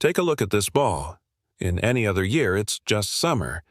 Take a look at this ball. In any other year, it's just summer.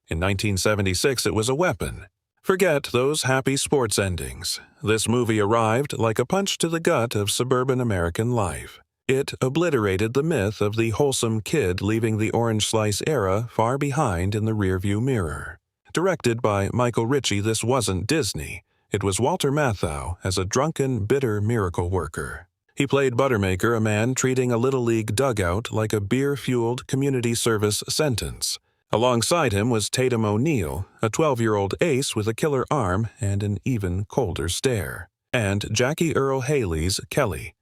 In 1976, it was a weapon. Forget those happy sports endings. This movie arrived like a punch to the gut of suburban American life. It obliterated the myth of the wholesome kid leaving the orange slice era far behind in the rearview mirror. Directed by Michael Ritchie, this wasn't Disney. It was Walter Matthau as a drunken, bitter miracle worker. He played Buttermaker, a man treating a Little League dugout like a beer-fueled community service sentence. Alongside him was Tatum O'Neal, a 12-year-old ace with a killer arm and an even colder stare. And Jackie Earle Haley's Kelly,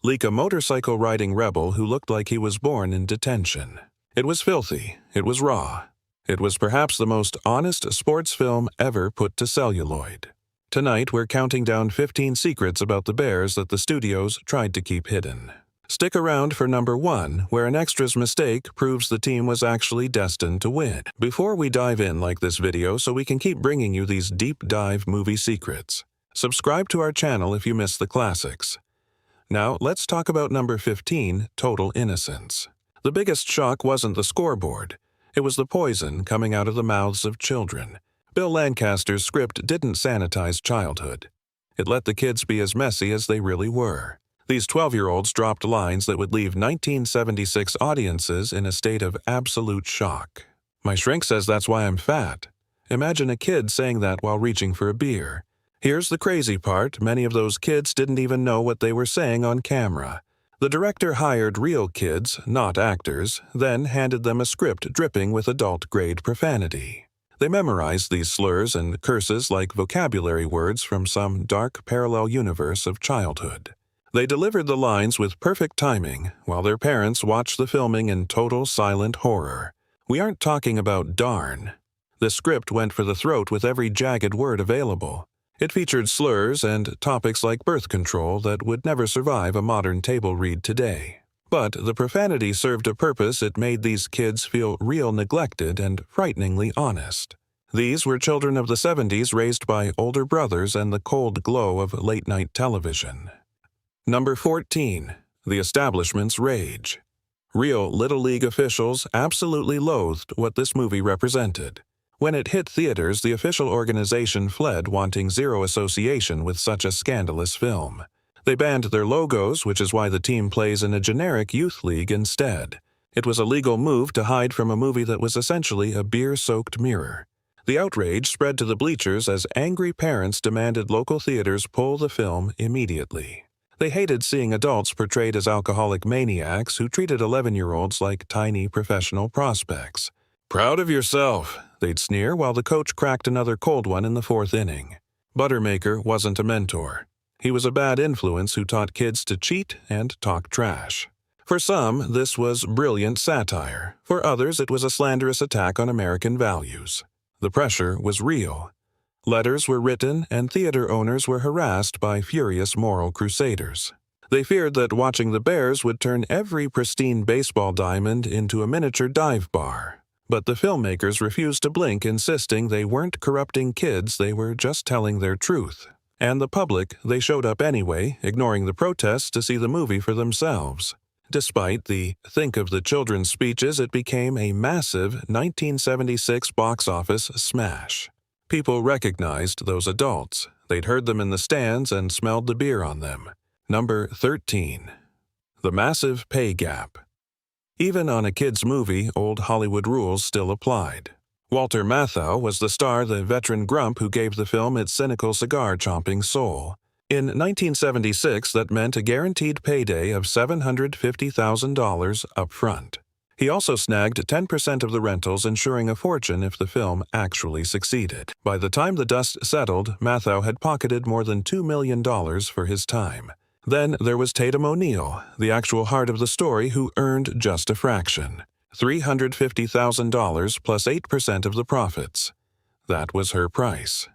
a motorcycle-riding rebel who looked like he was born in detention. It was filthy. It was raw. It was perhaps the most honest sports film ever put to celluloid. Tonight, we're counting down 15 secrets about the Bears that the studios tried to keep hidden. Stick around for number 1, where an extra's mistake proves the team was actually destined to win. Before we dive in, like this video so we can keep bringing you these deep dive movie secrets. Subscribe to our channel if you miss the classics. Now, let's talk about number 15, Total Innocence. The biggest shock wasn't the scoreboard. It was the poison coming out of the mouths of children. Bill Lancaster's script didn't sanitize childhood. It let the kids be as messy as they really were. These 12-year-olds dropped lines that would leave 1976 audiences in a state of absolute shock. My shrink says that's why I'm fat. Imagine a kid saying that while reaching for a beer. Here's the crazy part, many of those kids didn't even know what they were saying on camera. The director hired real kids, not actors, then handed them a script dripping with adult-grade profanity. They memorized these slurs and curses like vocabulary words from some dark parallel universe of childhood. They delivered the lines with perfect timing, while their parents watched the filming in total silent horror. We aren't talking about darn. The script went for the throat with every jagged word available. It featured slurs and topics like birth control that would never survive a modern table read today. But the profanity served a purpose. It made these kids feel real neglected and frighteningly honest. These were children of the 70s raised by older brothers and the cold glow of late-night television. Number 14. The Establishment's Rage. Real Little League officials absolutely loathed what this movie represented. When it hit theaters, the official organization fled, wanting zero association with such a scandalous film. They banned their logos, which is why the team plays in a generic youth league instead. It was a legal move to hide from a movie that was essentially a beer-soaked mirror. The outrage spread to the bleachers as angry parents demanded local theaters pull the film immediately. They hated seeing adults portrayed as alcoholic maniacs who treated 11-year-olds like tiny professional prospects. "Proud of yourself," they'd sneer while the coach cracked another cold one in the 4th inning. Buttermaker wasn't a mentor. He was a bad influence who taught kids to cheat and talk trash. For some, this was brilliant satire. For others, it was a slanderous attack on American values. The pressure was real. Letters were written, and theater owners were harassed by furious moral crusaders. They feared that watching the Bears would turn every pristine baseball diamond into a miniature dive bar. But the filmmakers refused to blink, insisting they weren't corrupting kids, they were just telling their truth. And the public, they showed up anyway, ignoring the protests to see the movie for themselves. Despite the think of the children's speeches, it became a massive 1976 box office smash. People recognized those adults. They'd heard them in the stands and smelled the beer on them. Number 13. The Massive Pay Gap. Even on a kid's movie, old Hollywood rules still applied. Walter Matthau was the star, the veteran grump who gave the film its cynical cigar-chomping soul. In 1976, that meant a guaranteed payday of $750,000 up front. He also snagged 10% of the rentals, ensuring a fortune if the film actually succeeded. By the time the dust settled, Matthau had pocketed more than $2 million for his time. Then there was Tatum O'Neal, the actual heart of the story, who earned just a fraction. $350,000 plus 8% of the profits. That was her price.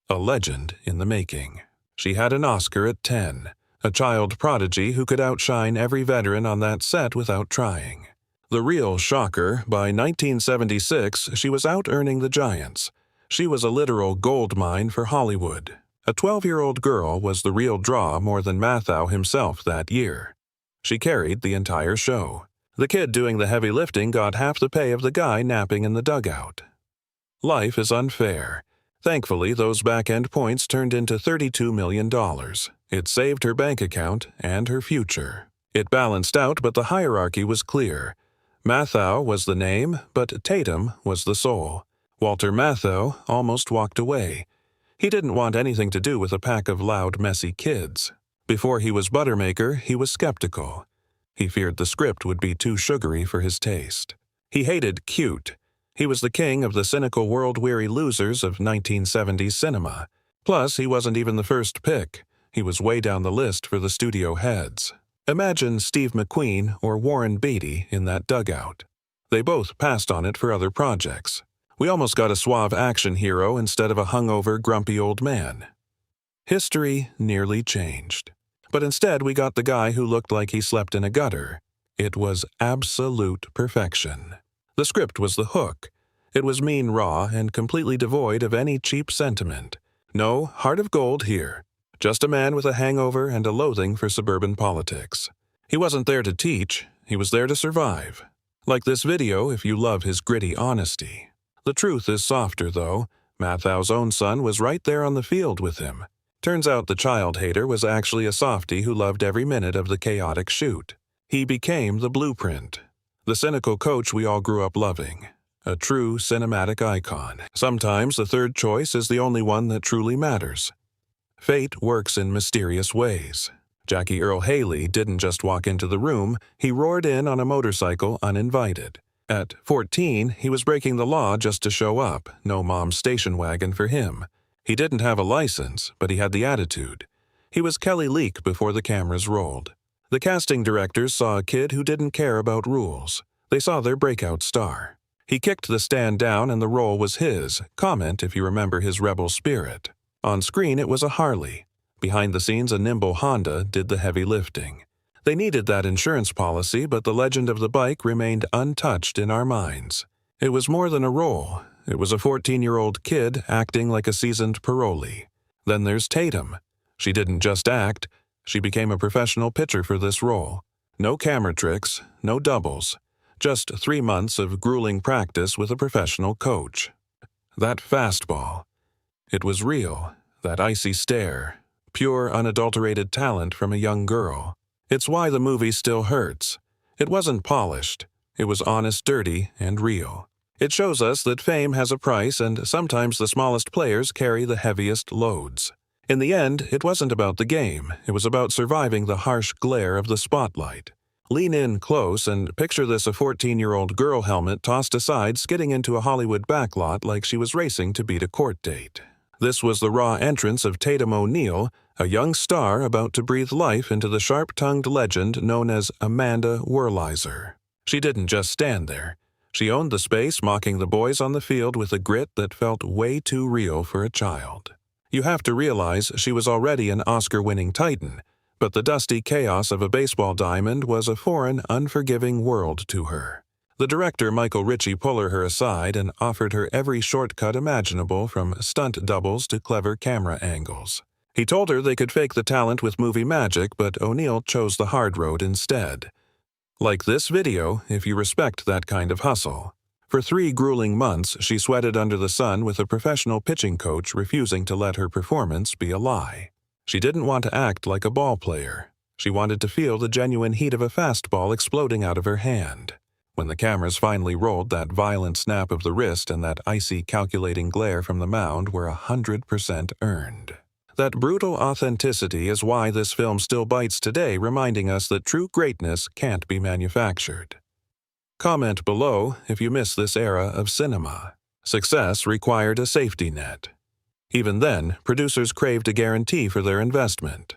A legend in the making. She had an Oscar at 10, a child prodigy who could outshine every veteran on that set without trying. The real shocker, by 1976, she was out-earning the giants. She was a literal gold mine for Hollywood. A 12-year-old girl was the real draw more than Matthau himself that year. She carried the entire show. The kid doing the heavy lifting got half the pay of the guy napping in the dugout. Life is unfair. Thankfully, those back-end points turned into $32 million. It saved her bank account and her future. It balanced out, but the hierarchy was clear. Matthau was the name, but Tatum was the soul. Walter Matthau almost walked away. He didn't want anything to do with a pack of loud, messy kids. Before he was Buttermaker, he was skeptical. He feared the script would be too sugary for his taste. He hated cute. He was the king of the cynical world-weary losers of 1970s cinema. Plus, he wasn't even the first pick. He was way down the list for the studio heads. Imagine Steve McQueen or Warren Beatty in that dugout. They both passed on it for other projects. We almost got a suave action hero instead of a hungover, grumpy old man. History nearly changed. But instead, we got the guy who looked like he slept in a gutter. It was absolute perfection. The script was the hook. It was mean raw and completely devoid of any cheap sentiment. No heart of gold here. Just a man with a hangover and a loathing for suburban politics. He wasn't there to teach, he was there to survive. Like this video if you love his gritty honesty. The truth is softer, though. Matthau's own son was right there on the field with him. Turns out the child hater was actually a softie who loved every minute of the chaotic shoot. He became the blueprint. The cynical coach we all grew up loving. A true cinematic icon. Sometimes the third choice is the only one that truly matters. Fate works in mysterious ways. Jackie Earle Haley didn't just walk into the room, he roared in on a motorcycle uninvited. At 14, he was breaking the law just to show up, no mom's station wagon for him. He didn't have a license, but he had the attitude. He was Kelly Leak before the cameras rolled. The casting directors saw a kid who didn't care about rules. They saw their breakout star. He kicked the stand down and the role was his. Comment if you remember his rebel spirit. On screen it was a Harley. Behind the scenes a nimble Honda did the heavy lifting. They needed that insurance policy, but the legend of the bike remained untouched in our minds. It was more than a role. It was a 14-year-old kid acting like a seasoned parolee. Then there's Tatum. She didn't just act. She became a professional pitcher for this role. No camera tricks, no doubles. Just 3 months of grueling practice with a professional coach. That fastball. It was real. That icy stare. Pure, unadulterated talent from a young girl. It's why the movie still hurts. It wasn't polished. It was honest, dirty, and real. It shows us that fame has a price and sometimes the smallest players carry the heaviest loads. In the end, it wasn't about the game. It was about surviving the harsh glare of the spotlight. Lean in close and picture this a 14-year-old girl helmet tossed aside skidding into a Hollywood backlot like she was racing to beat a court date. This was the raw entrance of Tatum O'Neal, a young star about to breathe life into the sharp-tongued legend known as Amanda Whurlitzer. She didn't just stand there. She owned the space, mocking the boys on the field with a grit that felt way too real for a child. You have to realize she was already an Oscar-winning titan, but the dusty chaos of a baseball diamond was a foreign, unforgiving world to her. The director Michael Ritchie pulled her aside and offered her every shortcut imaginable from stunt doubles to clever camera angles. He told her they could fake the talent with movie magic, but O'Neal chose the hard road instead. Like this video, if you respect that kind of hustle. For 3 grueling months, she sweated under the sun with a professional pitching coach refusing to let her performance be a lie. She didn't want to act like a ball player. She wanted to feel the genuine heat of a fastball exploding out of her hand. When the cameras finally rolled, that violent snap of the wrist and that icy calculating glare from the mound were 100% earned. That brutal authenticity is why this film still bites today, reminding us that true greatness can't be manufactured. Comment below if you miss this era of cinema. Success required a safety net. Even then, producers craved a guarantee for their investment.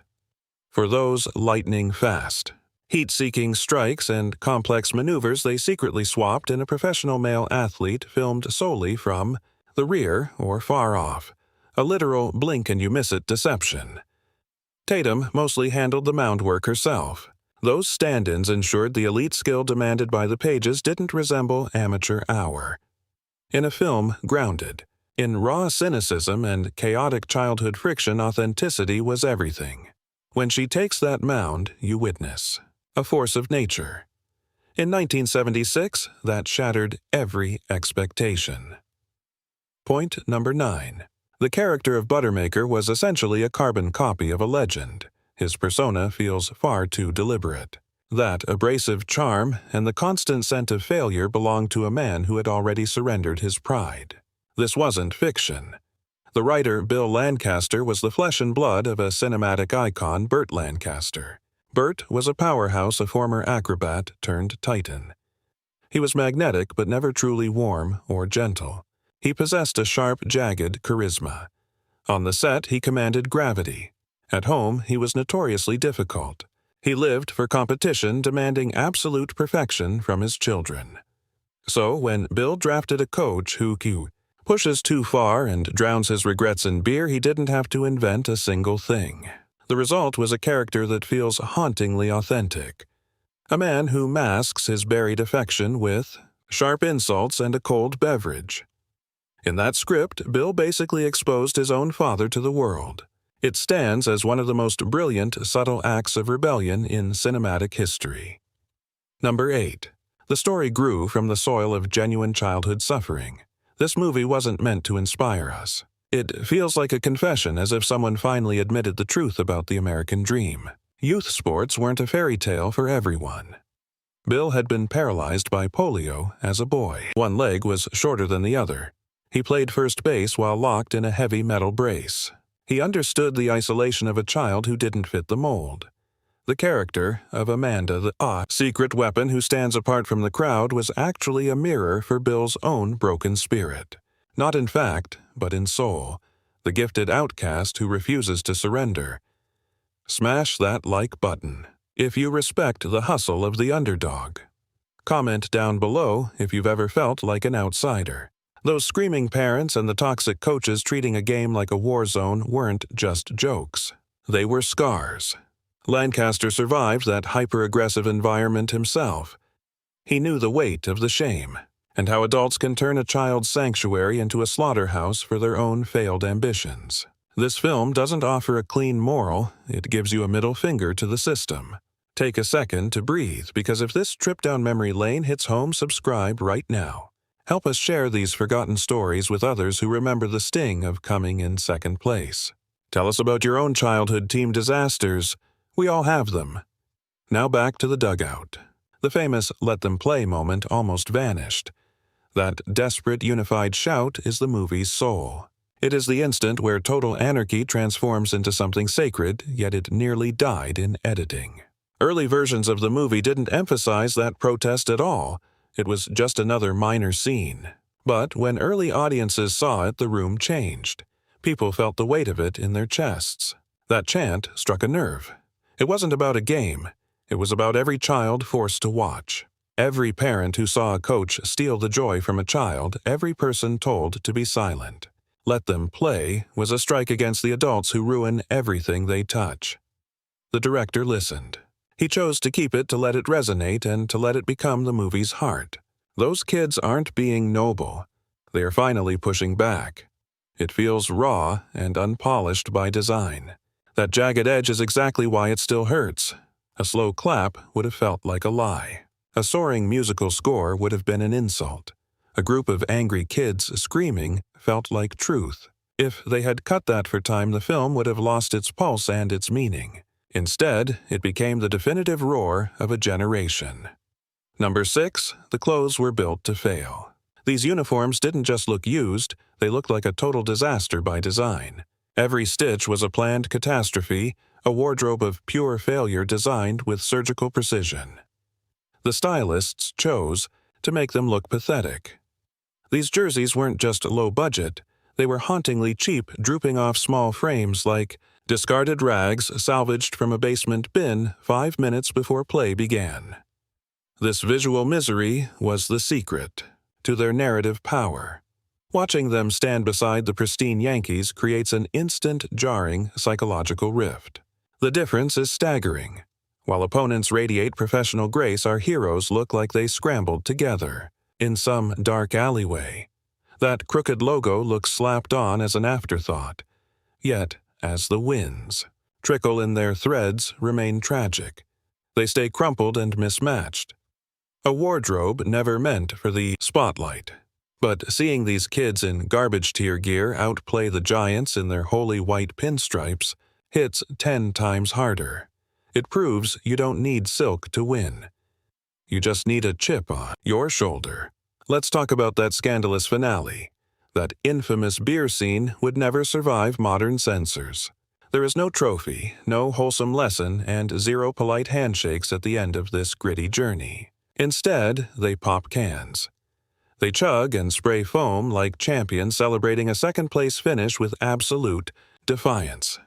For those lightning fast, heat-seeking strikes and complex maneuvers they secretly swapped in a professional male athlete filmed solely from the rear or far off. A literal blink-and-you-miss-it deception. Tatum mostly handled the mound work herself. Those stand-ins ensured the elite skill demanded by the pages didn't resemble amateur hour. In a film grounded, in raw cynicism and chaotic childhood friction, authenticity was everything. When she takes that mound, you witness a force of nature. In 1976, that shattered every expectation. Point number 9. The character of Buttermaker was essentially a carbon copy of a legend. His persona feels far too deliberate. That abrasive charm and the constant scent of failure belonged to a man who had already surrendered his pride. This wasn't fiction. The writer Bill Lancaster was the flesh and blood of a cinematic icon, Burt Lancaster. Burt was a powerhouse, a former acrobat turned titan. He was magnetic but never truly warm or gentle. He possessed a sharp, jagged charisma. On the set, he commanded gravity. At home, he was notoriously difficult. He lived for competition, demanding absolute perfection from his children. So, when Bill drafted a coach who pushes too far and drowns his regrets in beer, he didn't have to invent a single thing. The result was a character that feels hauntingly authentic. A man who masks his buried affection with sharp insults and a cold beverage. In that script, Bill basically exposed his own father to the world. It stands as one of the most brilliant, subtle acts of rebellion in cinematic history. Number 8. The story grew from the soil of genuine childhood suffering. This movie wasn't meant to inspire us. It feels like a confession, as if someone finally admitted the truth about the American dream. Youth sports weren't a fairy tale for everyone. Bill had been paralyzed by polio as a boy. One leg was shorter than the other. He played first base while locked in a heavy metal brace. He understood the isolation of a child who didn't fit the mold. The character of Amanda, the secret weapon who stands apart from the crowd, was actually a mirror for Bill's own broken spirit. Not in fact, but in soul. The gifted outcast who refuses to surrender. Smash that like button if you respect the hustle of the underdog. Comment down below if you've ever felt like an outsider. Those screaming parents and the toxic coaches treating a game like a war zone weren't just jokes. They were scars. Lancaster survived that hyper-aggressive environment himself. He knew the weight of the shame, and how adults can turn a child's sanctuary into a slaughterhouse for their own failed ambitions. This film doesn't offer a clean moral, it gives you a middle finger to the system. Take a second to breathe, because if this trip down memory lane hits home, subscribe right now. Help us share these forgotten stories with others who remember the sting of coming in second place. Tell us about your own childhood team disasters. We all have them. Now back to the dugout. The famous "let them play" moment almost vanished. That desperate, unified shout is the movie's soul. It is the instant where total anarchy transforms into something sacred, yet it nearly died in editing. Early versions of the movie didn't emphasize that protest at all. It was just another minor scene. But when early audiences saw it, the room changed. People felt the weight of it in their chests. That chant struck a nerve. It wasn't about a game. It was about every child forced to watch. Every parent who saw a coach steal the joy from a child, every person told to be silent. Let them play was a strike against the adults who ruin everything they touch. The director listened. He chose to keep it, to let it resonate, and to let it become the movie's heart. Those kids aren't being noble. They are finally pushing back. It feels raw and unpolished by design. That jagged edge is exactly why it still hurts. A slow clap would have felt like a lie. A soaring musical score would have been an insult. A group of angry kids screaming felt like truth. If they had cut that for time, the film would have lost its pulse and its meaning. Instead, it became the definitive roar of a generation. Number 6. The clothes were built to fail. These uniforms didn't just look used, they looked like a total disaster by design. Every stitch was a planned catastrophe, a wardrobe of pure failure designed with surgical precision. The stylists chose to make them look pathetic. These jerseys weren't just low budget, they were hauntingly cheap, drooping off small frames like discarded rags salvaged from a basement bin 5 minutes before play began. This visual misery was the secret to their narrative power. Watching them stand beside the pristine Yankees creates an instant, jarring psychological rift. The difference is staggering. While opponents radiate professional grace, our heroes look like they scrambled together in some dark alleyway. That crooked logo looks slapped on as an afterthought. Yet, as the winds trickle in their threads, remain tragic. They stay crumpled and mismatched. A wardrobe never meant for the spotlight. But seeing these kids in garbage tier gear outplay the giants in their holy white pinstripes hits 10 times harder. It proves you don't need silk to win. You just need a chip on your shoulder. Let's talk about that scandalous finale. That infamous beer scene would never survive modern censors. There is no trophy, no wholesome lesson, and 0 polite handshakes at the end of this gritty journey. Instead, they pop cans. They chug and spray foam like champions celebrating a second-place finish with absolute defiance.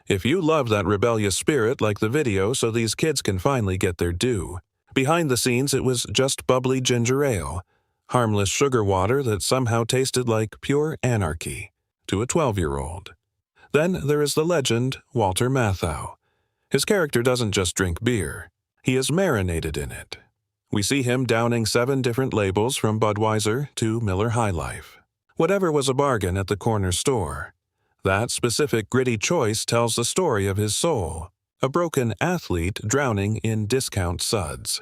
If you love that rebellious spirit, like the video so these kids can finally get their due. Behind the scenes, it was just bubbly ginger ale, harmless sugar water that somehow tasted like pure anarchy to a 12-year-old. Then there is the legend Walter Matthau. His character doesn't just drink beer. He is marinated in it. We see him downing 7 different labels from Budweiser to Miller High Life. Whatever was a bargain at the corner store. That specific gritty choice tells the story of his soul, a broken athlete drowning in discount suds.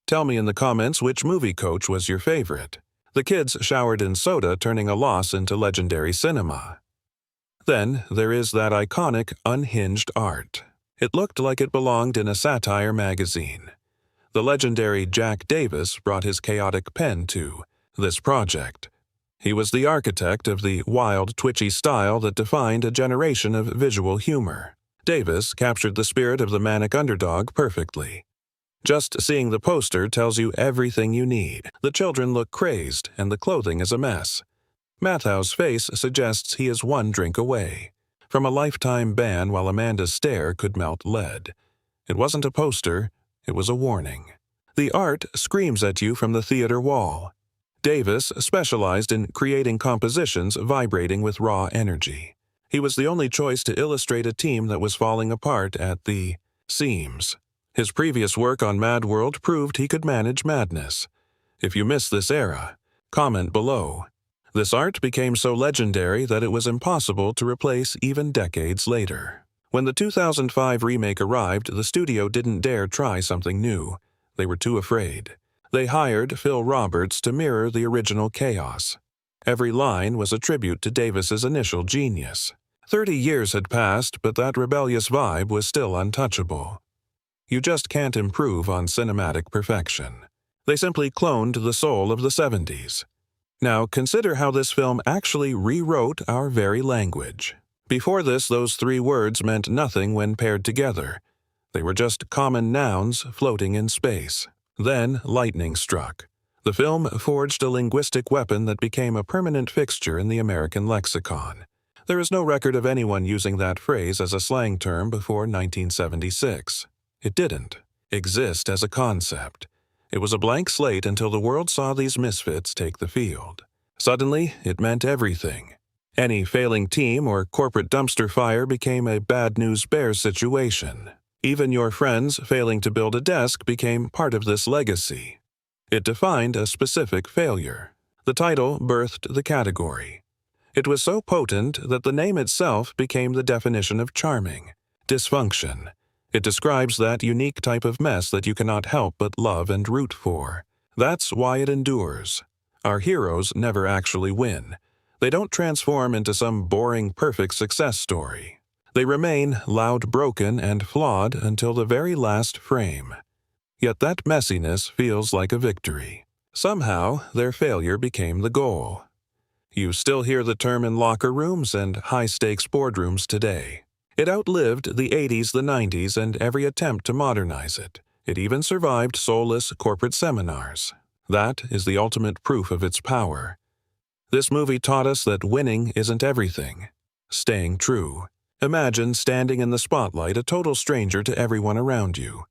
Tell me in the comments which movie coach was your favorite. The kids showered in soda, turning a loss into legendary cinema. Then there is that iconic unhinged art. It looked like it belonged in a satire magazine. The legendary Jack Davis brought his chaotic pen to this project. He was the architect of the wild, twitchy style that defined a generation of visual humor. Davis captured the spirit of the manic underdog perfectly. Just seeing the poster tells you everything you need. The children look crazed, and the clothing is a mess. Matthau's face suggests he is 1 drink away from a lifetime ban, while Amanda's stare could melt lead. It wasn't a poster, it was a warning. The art screams at you from the theater wall. Davis specialized in creating compositions vibrating with raw energy. He was the only choice to illustrate a team that was falling apart at the seams. His previous work on Mad World proved he could manage madness. If you miss this era, comment below. This art became so legendary that it was impossible to replace even decades later. When the 2005 remake arrived, the studio didn't dare try something new. They were too afraid. They hired Phil Roberts to mirror the original chaos. Every line was a tribute to Davis's initial genius. 30 years had passed, but that rebellious vibe was still untouchable. You just can't improve on cinematic perfection. They simply cloned the soul of the 70s. Now consider how this film actually rewrote our very language. Before this, those 3 words meant nothing when paired together. They were just common nouns floating in space. Then lightning struck. The film forged a linguistic weapon that became a permanent fixture in the American lexicon. There is no record of anyone using that phrase as a slang term before 1976. It didn't exist as a concept. It was a blank slate until the world saw these misfits take the field. Suddenly, it meant everything. Any failing team or corporate dumpster fire became a bad news bears situation. Even your friends failing to build a desk became part of this legacy. It defined a specific failure. The title birthed the category. It was so potent that the name itself became the definition of charming. Dysfunction. It describes that unique type of mess that you cannot help but love and root for. That's why it endures. Our heroes never actually win. They don't transform into some boring, perfect success story. They remain loud, broken, and flawed until the very last frame. Yet that messiness feels like a victory. Somehow, their failure became the goal. You still hear the term in locker rooms and high-stakes boardrooms today. It outlived the 80s, the 90s, and every attempt to modernize it. It even survived soulless corporate seminars. That is the ultimate proof of its power. This movie taught us that winning isn't everything. Staying true. Imagine standing in the spotlight, a total stranger to everyone around you.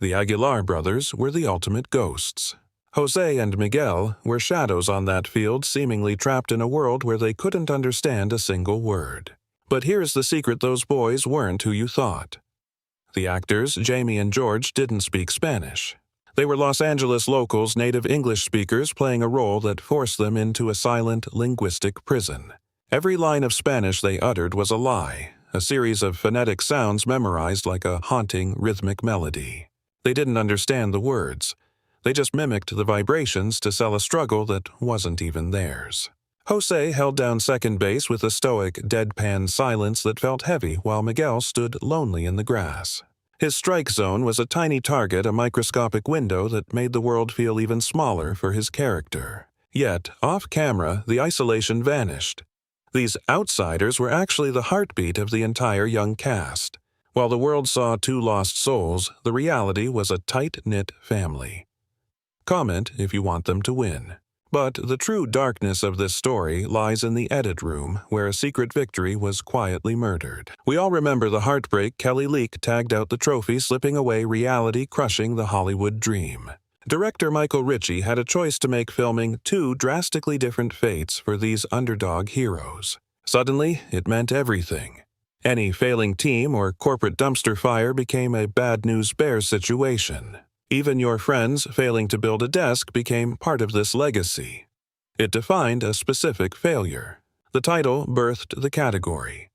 The Aguilar brothers were the ultimate ghosts. Jose and Miguel were shadows on that field, seemingly trapped in a world where they couldn't understand a single word. But here's the secret: those boys weren't who you thought. The actors, Jamie and George, didn't speak Spanish. They were Los Angeles locals, native English speakers, playing a role that forced them into a silent, linguistic prison. Every line of Spanish they uttered was a lie, a series of phonetic sounds memorized like a haunting, rhythmic melody. They didn't understand the words. They just mimicked the vibrations to sell a struggle that wasn't even theirs. Jose held down second base with a stoic, deadpan silence that felt heavy while Miguel stood lonely in the grass. His strike zone was a tiny target, a microscopic window that made the world feel even smaller for his character. Yet, off-camera, the isolation vanished. These outsiders were actually the heartbeat of the entire young cast. While the world saw two lost souls, the reality was a tight-knit family. Comment if you want them to win. But the true darkness of this story lies in the edit room, where a secret victory was quietly murdered. We all remember the heartbreak Kelly Leak tagged out the trophy, slipping away, reality crushing the Hollywood dream. Director Michael Ritchie had a choice to make, filming two drastically different fates for these underdog heroes. Suddenly, it meant everything. Any failing team or corporate dumpster fire became a bad news bears situation. Even your friends failing to build a desk became part of this legacy. It defined a specific failure. The title birthed the category.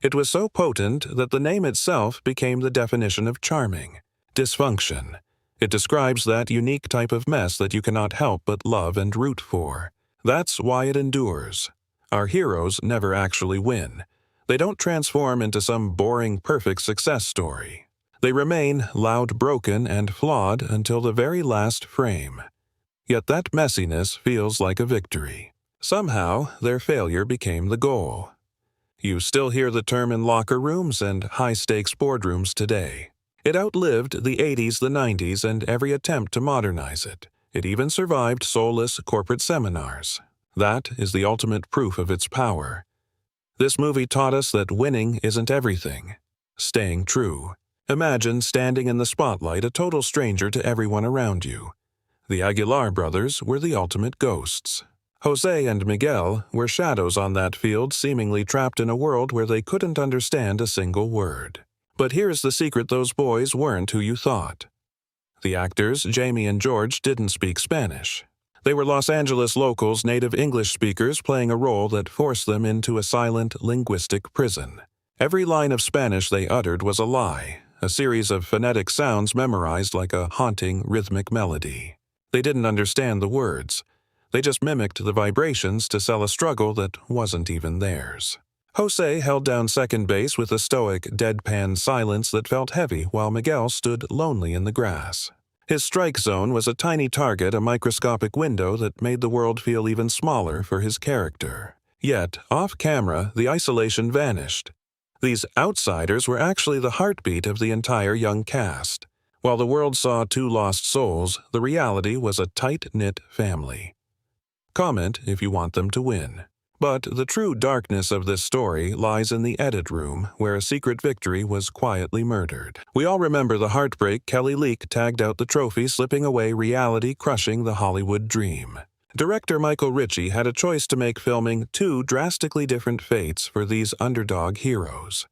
It was so potent that the name itself became the definition of charming. Dysfunction. It describes that unique type of mess that you cannot help but love and root for. That's why it endures. Our heroes never actually win. They don't transform into some boring, perfect success story. They remain loud, broken, and flawed until the very last frame. Yet that messiness feels like a victory. Somehow, their failure became the goal. You still hear the term in locker rooms and high-stakes boardrooms today. It outlived the 80s, the 90s, and every attempt to modernize it. It even survived soulless corporate seminars. That is the ultimate proof of its power. This movie taught us that winning isn't everything. Staying true. Imagine standing in the spotlight, a total stranger to everyone around you. The Aguilar brothers were the ultimate ghosts. Jose and Miguel were shadows on that field, seemingly trapped in a world where they couldn't understand a single word. But here's the secret: those boys weren't who you thought. The actors, Jamie and George, didn't speak Spanish. They were Los Angeles locals, native English speakers, playing a role that forced them into a silent, linguistic prison. Every line of Spanish they uttered was a lie, a series of phonetic sounds memorized like a haunting, rhythmic melody. They didn't understand the words. They just mimicked the vibrations to sell a struggle that wasn't even theirs. Jose held down second base with a stoic, deadpan silence that felt heavy while Miguel stood lonely in the grass. His strike zone was a tiny target, a microscopic window that made the world feel even smaller for his character. Yet, off-camera, the isolation vanished. These outsiders were actually the heartbeat of the entire young cast. While the world saw two lost souls, the reality was a tight-knit family. Comment if you want them to win. But the true darkness of this story lies in the edit room, where a secret victory was quietly murdered. We all remember the heartbreak Kelly Leak tagged out the trophy, slipping away, reality crushing the Hollywood dream. Director Michael Ritchie had a choice to make, filming two drastically different fates for these underdog heroes.